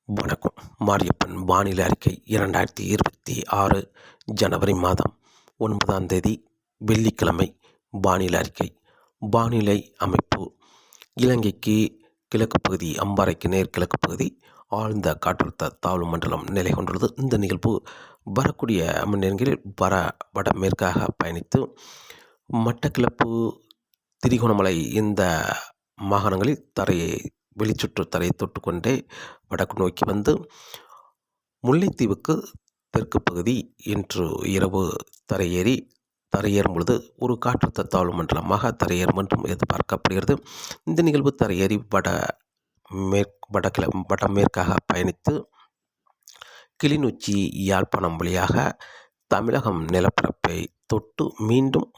வணக்கம். மாரியப்பன் வானிலை அறிக்கை 2026 ஜனவரி மாதம் 9ஆம் தேதி வெள்ளிக்கிழமை. வானிலை அறிக்கை. வானிலை அமைப்பு: இலங்கைக்கு கிழக்கு பகுதி, அம்பாறைக்கு நேர்கிழக்கு பகுதி ஆழ்ந்த காற்றழுத்த தாழ்வு மண்டலம் நிலை கொண்டுள்ளது. இந்த நிகழ்வு வரக்கூடிய மணிநேரங்களில் வடமேற்காக பயணித்து மட்டக்களப்பு, திரிகோணமலை இந்த மாகாணங்களில் வெளிச்சுற்று தரையை தொட்டுக்கொண்டே வடக்கு நோக்கி வந்து முல்லைத்தீவுக்கு தெற்கு பகுதி இன்று இரவு தரையேறும் பொழுது ஒரு காற்றழுத்த தாழ்வு மண்டலமாக தரையேறும் என்றும் எதிர்பார்க்கப்படுகிறது. இந்த நிகழ்வு தரையேறி வடமேற்காக பயணித்து கிளிநொச்சி, யாழ்ப்பாணம் வழியாக தமிழகம் நிலப்பரப்பை தொட்டு மீண்டும்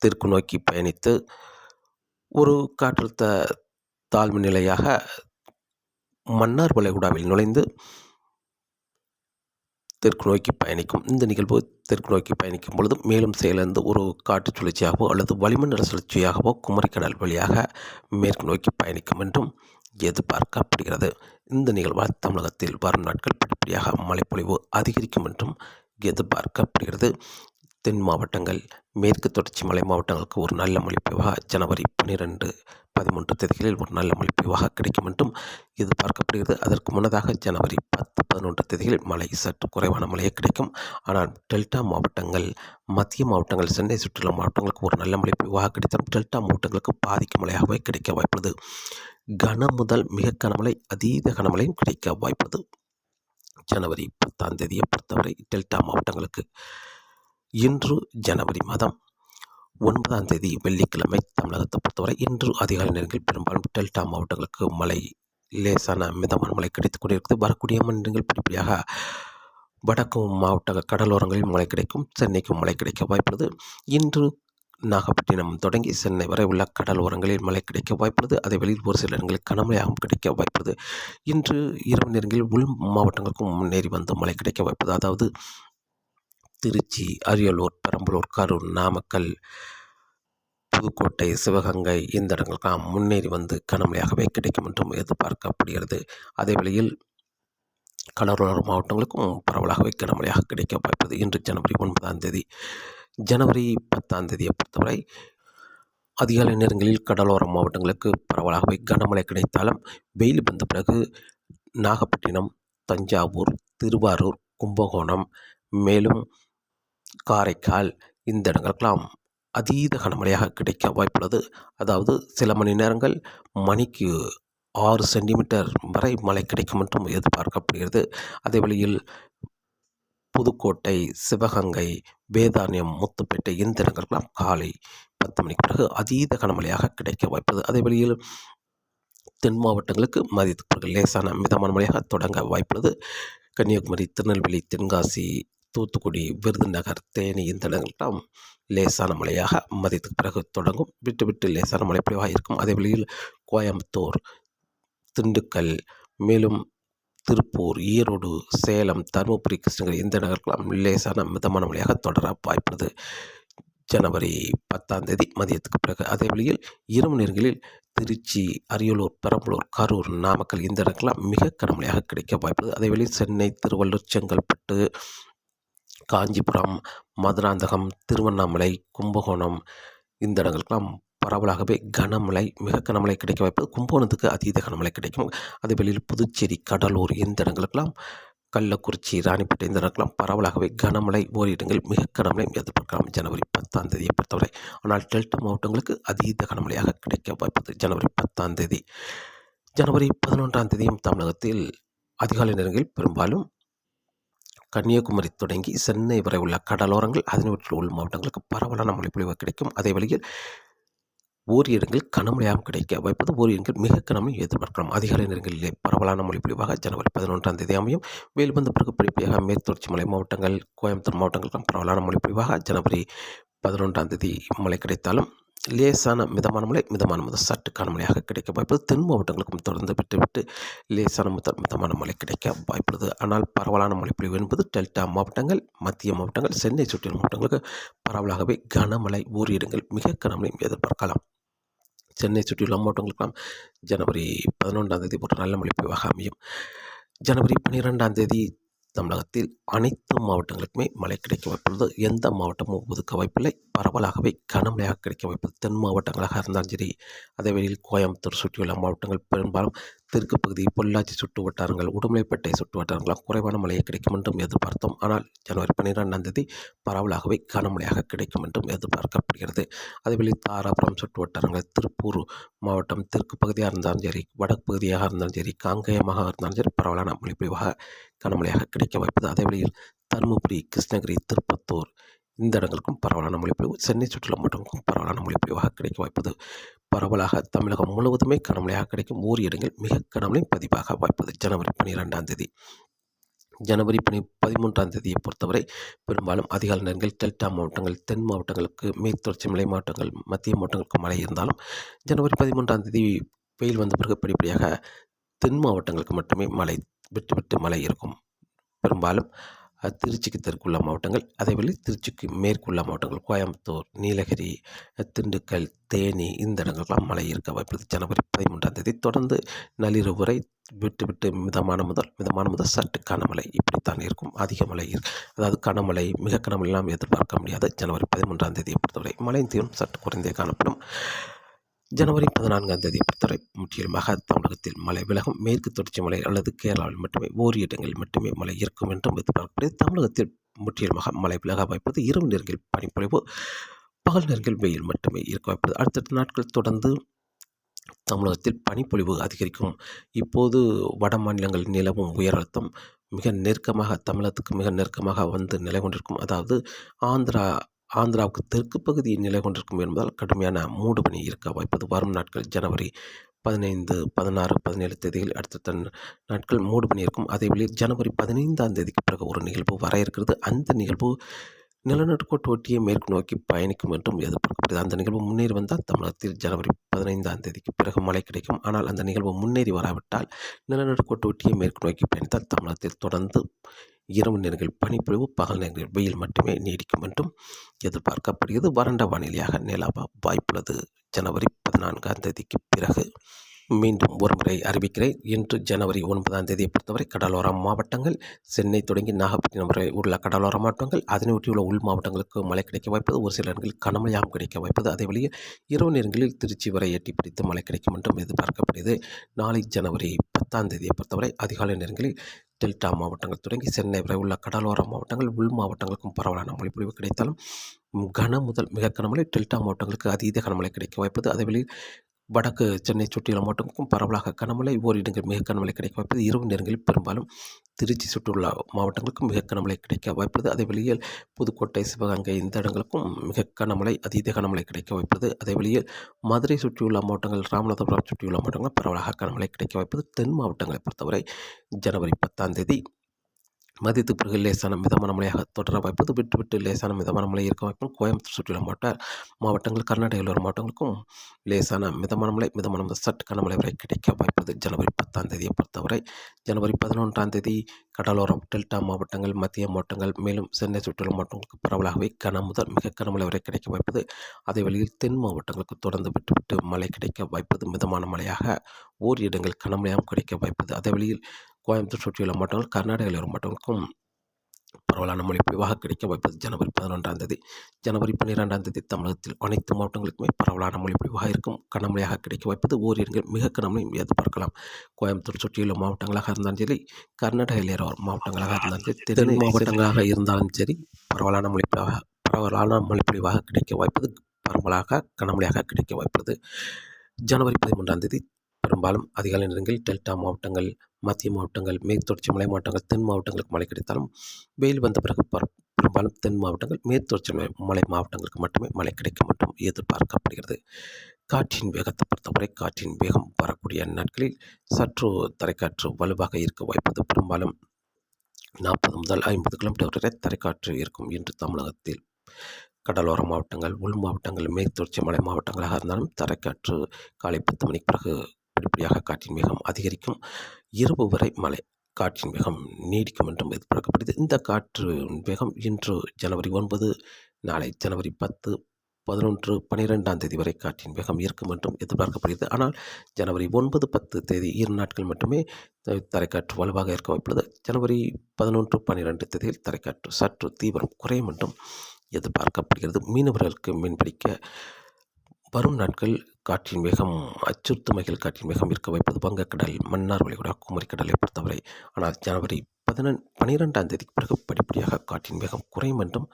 தெற்கு நோக்கி பயணித்து ஒரு காற்றழுத்த தாழ்வு நிலையாக மன்னார் வளைகுடாவில் நுழைந்து தெற்கு நோக்கி பயணிக்கும். இந்த நிகழ்வு தெற்கு நோக்கி பயணிக்கும் பொழுது மேலும் செயலிழந்து ஒரு காற்று சுழற்சியாகவோ அல்லது வளிமண்டல சுழற்சியாகவோ குமரிக்கடல் வழியாக மேற்கு நோக்கி பயணிக்கும் என்றும் எதிர்பார்க்கப்படுகிறது. இந்த நிகழ்வால் தமிழகத்தில் வரும் நாட்கள் படிப்படியாக மழைப்பொழிவு அதிகரிக்கும் என்றும் எதிர்பார்க்கப்படுகிறது. தென் மாவட்டங்கள், மேற்கு தொடர்ச்சி மலை மாவட்டங்களுக்கு ஒரு நல்ல மழைப்பொழிவாக ஜனவரி 12, 13 தேதிகளில் ஒரு நல்ல மழைப்பொழிவாக கிடைக்கும் என்றும் எதிர்பார்க்கப்படுகிறது. அதற்கு முன்னதாக ஜனவரி 10, 11 தேதிகளில் மழை சற்று குறைவான மழையே கிடைக்கும். ஆனால் டெல்டா மாவட்டங்கள், மத்திய மாவட்டங்கள், சென்னை சுற்றுலா மாவட்டங்களுக்கு ஒரு நல்ல மழைப்பொழிவாக கிடைத்தாலும் டெல்டா மாவட்டங்களுக்கு பாதிக்கும் மழையாகவே கிடைக்க வாய்ப்புள்ளது. கன முதல் மிக கனமழை, அதீத கனமழையும் கிடைக்க வாய்ப்புள்ளது. ஜனவரி 10ஆம் தேதியை பொறுத்தவரை டெல்டா மாவட்டங்களுக்கு இன்று ஜனவரி மாதம் 9ஆம் தேதி வெள்ளிக்கிழமை தமிழகத்தை பொறுத்தவரை இன்று அதிகாலை நேரங்களில் பெரும்பாலும் டெல்டா மாவட்டங்களுக்கு மழை, லேசான மிதமான மழை கிடைத்துக் கொண்டிருக்கிறது. வரக்கூடிய மணிநேரங்கள் படிப்படியாக வடக்கு மாவட்ட கடலோரங்களில் மழை கிடைக்கும். சென்னைக்கும் மழை கிடைக்க வாய்ப்புள்ளது. இன்று நாகப்பட்டினம் தொடங்கி சென்னை வரை உள்ள கடலோரங்களில் மழை கிடைக்க வாய்ப்புள்ளது. அதே வெளியில் ஒரு சில இடங்களில் கனமழையாகவும் கிடைக்க வாய்ப்புள்ளது. இன்று இரவு நேரங்களில் உள் மாவட்டங்களுக்கும் முன்னேறி வந்து மழை கிடைக்க வாய்ப்புள்ளது. அதாவது திருச்சி, அரியலூர், பெரம்பலூர், கரூர், நாமக்கல், புதுக்கோட்டை, சிவகங்கை இந்த இடங்களுக்கெல்லாம் முன்னேறி வந்து கனமழையாகவே கிடைக்கும் என்றும் எதிர்பார்க்கப்படுகிறது. அதே வேளையில் கடலோர மாவட்டங்களுக்கும் பரவலாகவே கனமழையாக கிடைக்க வாய்ப்புள்ளது. இன்று ஜனவரி 9ஆம் தேதி. ஜனவரி 10ஆம் தேதியை பொறுத்தவரை அதிகாலை நேரங்களில் கடலோர மாவட்டங்களுக்கு பரவலாகவே கனமழை கிடைத்தாலும் வெயில் வந்த பிறகு நாகப்பட்டினம், தஞ்சாவூர், திருவாரூர், கும்பகோணம், மேலும் காரைக்கால் இந்த இடங்களுக்கெல்லாம் அதீத கனமழையாக கிடைக்க வாய்ப்புள்ளது. அதாவது சில மணி நேரங்கள் மணிக்கு 6 சென்டிமீட்டர் வரை மழை கிடைக்கும் என்றும் எதிர்பார்க்கப்படுகிறது. அதே வழியில் புதுக்கோட்டை, சிவகங்கை, வேதாரண்யம், முத்துப்பேட்டை இந்த இடங்களுக்கெல்லாம் காலை 10 மணிக்கு பிறகு அதீத கனமழையாக கிடைக்க வாய்ப்புள்ளது. அதே வழியில் தென் மாவட்டங்களுக்கு மதியத்துக்கு பிறகு லேசான மிதமான மழையாக தொடங்க வாய்ப்புள்ளது. கன்னியாகுமரி, திருநெல்வேலி, தென்காசி, தூத்துக்குடி, விருதுநகர், தேனி இந்த இடங்கள்லாம் லேசான மழையாக மதியத்துக்கு பிறகு தொடங்கும். விட்டு விட்டு லேசான மழை பொழிவாக இருக்கும். அதே வழியில் கோயம்புத்தூர், திண்டுக்கல், மேலும் திருப்பூர், ஈரோடு, சேலம், தருமபுரி, கிருஷ்ணகிரி இந்த இடங்களுக்கெல்லாம் லேசான மிதமான மழையாக தொடர வாய்ப்புள்ளது. ஜனவரி 10ஆம் தேதி மதியத்துக்கு பிறகு. அதே வழியில் இரவு நேரங்களில் திருச்சி, அரியலூர், பெரம்பலூர், கரூர், நாமக்கல் இந்த இடங்கள்லாம் மிக கனமழையாக கிடைக்க வாய்ப்புள்ளது. அதே வழியில் சென்னை, திருவள்ளூர், செங்கல்பட்டு, காஞ்சிபுரம், மதுராந்தகம், திருவண்ணாமலை, கும்பகோணம் இந்த இடங்களுக்கெல்லாம் பரவலாகவே கனமழை, மிக கனமழை கிடைக்க வாய்ப்பு. கும்பகோணத்துக்கு அதீத கனமழை கிடைக்கும். அதே வெளியில் புதுச்சேரி, கடலூர் இந்த இடங்களுக்கெல்லாம், கள்ளக்குறிச்சி, ராணிப்பேட்டை இந்த இடங்களுக்கெல்லாம் பரவலாகவே கனமழை, ஓரிடங்கள் மிக கனமழை எதிர்பார்க்கலாம் ஜனவரி 10ஆம் தேதியை பொறுத்தவரை. ஆனால் டெல்டா மாவட்டங்களுக்கு அதீத கனமழையாக கிடைக்க வாய்ப்பது ஜனவரி 10ஆம் தேதி. ஜனவரி 11ஆம் தேதியும் தமிழகத்தில் அதிகாலை நேரங்களில் பெரும்பாலும் கன்னியாகுமரி தொடங்கி சென்னை வரை உள்ள கடலோரங்கள், அதனுடைய உள் மாவட்டங்களுக்கு பரவலான மழைப்பொழிவு கிடைக்கும். அதே வழியில் ஓரிரு இடங்களில் கனமழையாகவும் கிடைக்க வாய்ப்பது, ஓரிரு இடங்கள் மிக கனமழை எதிர்பார்க்கலாம். அதிகாலை நேரங்களிலே பரவலான மழைப்பொழிவாக ஜனவரி 11ஆம் தேதி அமையும். வெயில் வந்த பிறகு படிப்படியாக மேற்கு தொடர்ச்சி மலை மாவட்டங்கள், கோயம்புத்தூர் மாவட்டங்களுக்கும் பரவலான மழைப்பொழிவாக ஜனவரி 11ஆம் தேதி மழை கிடைத்தாலும் லேசான மிதமான மழை, மிதமான முதல் சற்று கனமழையாக கிடைக்க வாய்ப்புள்ளது. தென் மாவட்டங்களுக்கும் தொடர்ந்து விட்டு லேசான முதல் மிதமான மழை கிடைக்க வாய்ப்புள்ளது. ஆனால் பரவலான மழைப்பொழிவு என்பது டெல்டா மாவட்டங்கள், மத்திய மாவட்டங்கள், சென்னை சுற்றியுள்ள மாவட்டங்களுக்கு பரவலாகவே கனமழை, ஓரிரு இடங்கள் மிக கனமழையும் எதிர்பார்க்கலாம். சென்னை சுற்றியுள்ள மாவட்டங்களுக்கெல்லாம் ஜனவரி 11ஆம் தேதி போன்ற நல்ல மழைப்பொழிவாக அமையும். ஜனவரி 12ஆம் தேதி தமிழகத்தில் அனைத்து மாவட்டங்களுக்குமே மழை கிடைக்க வாய்ப்புள்ளது. எந்த மாவட்டமும் ஒதுக்க வாய்ப்பில்லை. பரவலாகவே கனமழையாக கிடைக்க வாய்ப்புள்ளது. தென் மாவட்டங்களாக இருந்தாலும் சரி, அதேவேளையில் கோயம்புத்தூர் சுற்றியுள்ள மாவட்டங்கள் பெரும்பாலும் தெற்கு பகுதி, பொள்ளாச்சி சுற்று வட்டாரங்கள், உடுமலைப்பேட்டை சுற்று வட்டாரங்களாம் குறைவான மழையை கிடைக்கும் என்றும் எதிர்பார்த்தோம். ஆனால் ஜனவரி 12ஆம் தேதி பரவலாகவே கனமழையாக கிடைக்கும் என்றும் எதிர்பார்க்கப்படுகிறது. அதேவேளையில் தாராபுரம் சுற்று வட்டாரங்கள், திருப்பூர் மாவட்டம் தெற்கு பகுதியாக இருந்தாலும் சரி, வடக்கு பகுதியாக இருந்தாலும் சரி, காங்கேயமாக இருந்தாலும் சரி, பரவலான மழை பொழிவாக கனமழையாக கிடைக்க வாய்ப்பது. அதேவேளையில் தருமபுரி, கிருஷ்ணகிரி, திருப்பத்தூர் இந்த இடங்களுக்கும் பரவலான மழைப்பொழிவு, சென்னை சுற்றுலா மாவட்டங்களுக்கும் பரவலான மழைப்பொழிவாக கிடைக்க வாய்ப்பது. பரவலாக தமிழகம் முழுவதுமே கனமழையாக கிடைக்கும். ஓரிரு இடங்கள் மிக கனமழை பதிவாக வாய்ப்பது. ஜனவரி 12ஆம் தேதி. ஜனவரி 13ஆம் தேதியை பொறுத்தவரை பெரும்பாலும் அதிகாலை நேரங்கள் டெல்டா மாவட்டங்கள், தென் மாவட்டங்களுக்கு, மேற்கு தொடர்ச்சி மலை மாவட்டங்கள், மத்திய மாவட்டங்களுக்கு மழை இருந்தாலும் ஜனவரி 13ஆம் தேதி வெயில் வந்த பிறகு படிப்படியாக தென் மாவட்டங்களுக்கு மட்டுமே மழை விட்டு விட்டு மழை இருக்கும். பெரும்பாலும் திருச்சிக்கு தெற்குள்ள மாவட்டங்கள், அதேவேளை திருச்சிக்கு மேற்குள்ள மாவட்டங்கள், கோயம்புத்தூர், நீலகிரி, திண்டுக்கல், தேனி இந்த இடங்களுக்கெல்லாம் மழை இருக்க வாய்ப்புள்ளது. ஜனவரி 13ஆம் தேதி தொடர்ந்து நள்ளிரவு வரை விட்டு விட்டு மிதமான முதல் சற்று கனமழை இப்படித்தான் இருக்கும். அதிக மழை அதாவது கனமழை, மிக கனமழையெல்லாம் எதிர்பார்க்க முடியாது. ஜனவரி 13ஆம் தேதியை பொறுத்தவரை மழையின் தீவிரம் சற்று குறைந்தே காணப்படும். ஜனவரி 14ஆம் தேதி பொறுத்தவரை முற்றிலுமாக தமிழகத்தில் மழை விலகும். மேற்கு தொடர்ச்சி மலை அல்லது கேரளாவில் மட்டுமே ஓரிரு இடங்களில் மட்டுமே மழை இருக்கும் என்றும் எதிர்பார்க்கப்படுகிறது. தமிழகத்தில் முற்றிலுமாக மழை விலக வாய்ப்பது. இரவு நேரங்களில் பனிப்பொழிவு, பகல் நேரங்களில் வெயில் மட்டுமே இருக்க வாய்ப்பது. அடுத்தடுத்த நாட்கள் தொடர்ந்து தமிழகத்தில் பனிப்பொழிவு அதிகரிக்கும். இப்போது வட மாநிலங்களில் நிலவும் உயர் அழுத்தம் மிக நெருக்கமாக தமிழகத்துக்கு மிக நெருக்கமாக வந்து நிலை கொண்டிருக்கும். அதாவது ஆந்திராவுக்கு தெற்கு பகுதியில் நிலை கொண்டிருக்கும் என்பதால் கடுமையான மூடுபனி இருக்க வாய்ப்பது. வரும் நாட்கள் ஜனவரி 15, 16, 17 தேதியில் அடுத்த நாட்கள் மூடுபனி இருக்கும். அதேவேளையில் ஜனவரி 15ஆம் தேதிக்கு பிறகு ஒரு நிகழ்வு வர இருக்கிறது. அந்த நிகழ்வு நிலநடுக்கோட்டு ஒட்டியே மேற்கு நோக்கி பயணிக்கும் என்றும் எதிர்பார்க்கப்படுகிறது. அந்த நிகழ்வு முன்னேறி வந்தால் தமிழகத்தில் ஜனவரி 15ஆம் தேதிக்கு பிறகு மழை கிடைக்கும். ஆனால் அந்த நிகழ்வு முன்னேறி வராவிட்டால் நிலநடுக்கோட்டு ஒட்டியே மேற்கு நோக்கி பயணித்தால் தமிழகத்தில் தொடர்ந்து இரவு நேரங்களில் பனிப்பொழிவு, பகல் நேரங்களில் வெயில் மட்டுமே நீடிக்கும் என்றும் எதிர்பார்க்கப்படுகிறது. வறண்ட வானிலையாக நிலவ வாய்ப்புள்ளது. ஜனவரி 14ஆம் தேதிக்கு பிறகு மீண்டும் ஒருமுறை அறிவிக்கிறேன். இன்று ஜனவரி 9ஆம் தேதியை பொறுத்தவரை கடலோர மாவட்டங்கள், சென்னை தொடங்கி நாகப்பட்டினம் வரை உள்ள கடலோர மாவட்டங்கள், அதனை ஒட்டியுள்ள உள் மாவட்டங்களுக்கு மழை கிடைக்க வாய்ப்பது. ஒரு சில இடங்களில் கனமழையாகவும் கிடைக்க வாய்ப்பது. அதேவேளையே இரவு நேரங்களில் திருச்சி வரை எட்டி பிடித்து மழை கிடைக்கும் என்றும் எதிர்பார்க்கப்படுகிறது. நாளை ஜனவரி 10ஆம் தேதியை பொறுத்தவரை அதிகாலை நேரங்களில் டெல்டா மாவட்டங்கள் தொடங்கி சென்னை வரை உள்ள கடலோர மாவட்டங்கள், உள் மாவட்டங்களுக்கும் பரவலான மழைப்பொழிவு கிடைத்தாலும் கன முதல் மிக கனமழை டெல்டா மாவட்டங்களுக்கு அதீத கனமழை கிடைக்க வாய்ப்பது. அதேவேளையில் வடக்கு சென்னை சுற்றியுள்ள மாவட்டங்களுக்கும் பரவலாக கனமழை, ஓரிடங்கள் மிக கனமழை கிடைக்க வாய்ப்பது. இரவு நேரங்களில் பெரும்பாலும் திருச்சி சுற்றியுள்ள மாவட்டங்களுக்கும் மிக கனமழை கிடைக்க வாய்ப்பது. அதே வெளியில் புதுக்கோட்டை, சிவகங்கை இந்த இடங்களுக்கும் மிக கனமழை, அதீத கனமழை கிடைக்க வாய்ப்பது. அதே வெளியில் மதுரை சுற்றியுள்ள மாவட்டங்கள், ராமநாதபுரம் சுற்றியுள்ள மாவட்டங்கள் பரவலாக கனமழை கிடைக்க வாய்ப்பது. தென் மாவட்டங்களை பொறுத்தவரை ஜனவரி 10ஆம் தேதி மதியத்துக்கு பிறகு லேசான மிதமான மழையாக தொடர வாய்ப்பது. விட்டு விட்டு லேசான மிதமான மழை இருக்க வாய்ப்பும். கோயம்புத்தூர் சுற்றியுள்ள மாவட்டங்கள், கர்நாடகையில் உள்ள மாவட்டங்களுக்கும் லேசான மிதமான மழை, மிதமான சற்று கனமழை வரை கிடைக்க வாய்ப்பது. ஜனவரி 10ஆம் தேதியை பொறுத்தவரை ஜனவரி 11ஆம் தேதி கடலோரம், டெல்டா மாவட்டங்கள், மத்திய மாவட்டங்கள், மேலும் சென்னை சுற்றியுள்ள மாவட்டங்களுக்கு பரவலாகவே கன முதல் மிக கனமழை வரை கிடைக்க வாய்ப்பது. அதே வழியில் தென் மாவட்டங்களுக்கு தொடர்ந்து விட்டு விட்டு மழை கிடைக்க வாய்ப்பது. மிதமான மழையாக ஓரிரு இடங்கள் கனமழையாகவும் கிடைக்க வாய்ப்பது. அதே வழியில் கோயம்புத்தூர் சுற்றியுள்ள மாவட்டங்கள், கர்நாடகையில் வரும் மாவட்டங்களுக்கும் பரவலான மழை பொழிவாக கிடைக்க வாய்ப்பது. ஜனவரி 11ஆம் தேதி. ஜனவரி 12ஆம் தேதி தமிழகத்தில் அனைத்து மாவட்டங்களுக்குமே பரவலான மழை பொழிவாக இருக்கும். கனமழையாக கிடைக்க வாய்ப்பது. ஓரிரு மிக கனமழையும் எதிர்பார்க்கலாம். கோயம்புத்தூர் சுற்றியுள்ள மாவட்டங்களாக இருந்தாலும் சரி, கர்நாடகையில் வரும் மாவட்டங்களாக இருந்தாலும் சரி, தென் மாவட்டங்களாக இருந்தாலும் சரி, பரவலான மழை பொழிவாக கிடைக்க வாய்ப்பது. பரவலாக கனமழையாக கிடைக்க வாய்ப்பது. ஜனவரி 13ஆம் தேதி பெரும்பாலும் அதிகாலை நேரங்களில் டெல்டா மாவட்டங்கள், மத்திய மாவட்டங்கள், மேற்கு தொடர்ச்சி மலை மாவட்டங்கள், தென் மாவட்டங்களுக்கு மழை கிடைத்தாலும் வெயில் வந்த பிறகு பெரும்பாலும் தென் மாவட்டங்கள், மேற்கு தொடர்ச்சி மலை மாவட்டங்களுக்கு மட்டுமே மழை கிடைக்கும் மற்றும் எதிர்பார்க்கப்படுகிறது. காற்றின் வேகத்தை பொறுத்தவரை காற்றின் வேகம் வரக்கூடிய நாட்களில் சற்று தரைக்காற்று வலுவாக இருக்க வாய்ப்பது. பெரும்பாலும் 40 முதல் 50 கிலோமீட்டர் வரை தரைக்காற்று இருக்கும் என்று தமிழகத்தில் கடலோர மாவட்டங்கள், உள் மாவட்டங்கள், மேற்கு தொடர்ச்சி மலை மாவட்டங்களாக இருந்தாலும் தரைக்காற்று காலை 10 மணிக்கு பிறகு படிப்படியாக காற்றின் வேகம் அதிகரிக்கும். இரவு வரை மழை காற்றின் வேகம் நீடிக்கும் என்றும் எதிர்பார்க்கப்படுகிறது. இந்த காற்று வேகம் இன்று ஜனவரி 9, நாளை ஜனவரி 10, 11, 12ஆம் தேதி வரை காற்றின் வேகம் இருக்கும் என்றும் எதிர்பார்க்கப்படுகிறது. ஆனால் ஜனவரி 9, 10 தேதி 2 நாட்கள் மட்டுமே தரைக்காற்று வலுவாக இருக்க வாய்ப்புள்ளது. ஜனவரி 11, 12 தேதியில் தரைக்காற்று சற்று தீவிரம் குறையும் என்றும் எதிர்பார்க்கப்படுகிறது. மீனவர்களுக்கு மீன்பிடிக்க வரும் நாட்கள் காற்றின் வேகம் அச்சுறுத்தும் வகையில் காற்றின் வேகம் இருக்க வைப்பது வங்கக்கடல், மன்னார் வளைகுடா, குமரிக்கடலை பொறுத்தவரை. ஆனால் ஜனவரி 12ஆம் தேதிக்கு பிறகு படிப்படியாக காற்றின் வேகம் குறையும் என்றும்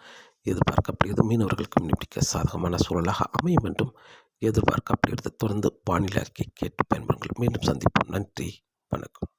எதிர்பார்க்கப்படுகிறது. மீனவர்களுக்கு மீன்பிடிக்க சாதகமான சூழலாக அமையும் என்றும் எதிர்பார்க்கப்படுகிறது. தொடர்ந்து வானிலை அறிக்கை கேட்டு பயன்பெறுங்கள். மீண்டும் சந்திப்போம். நன்றி, வணக்கம்.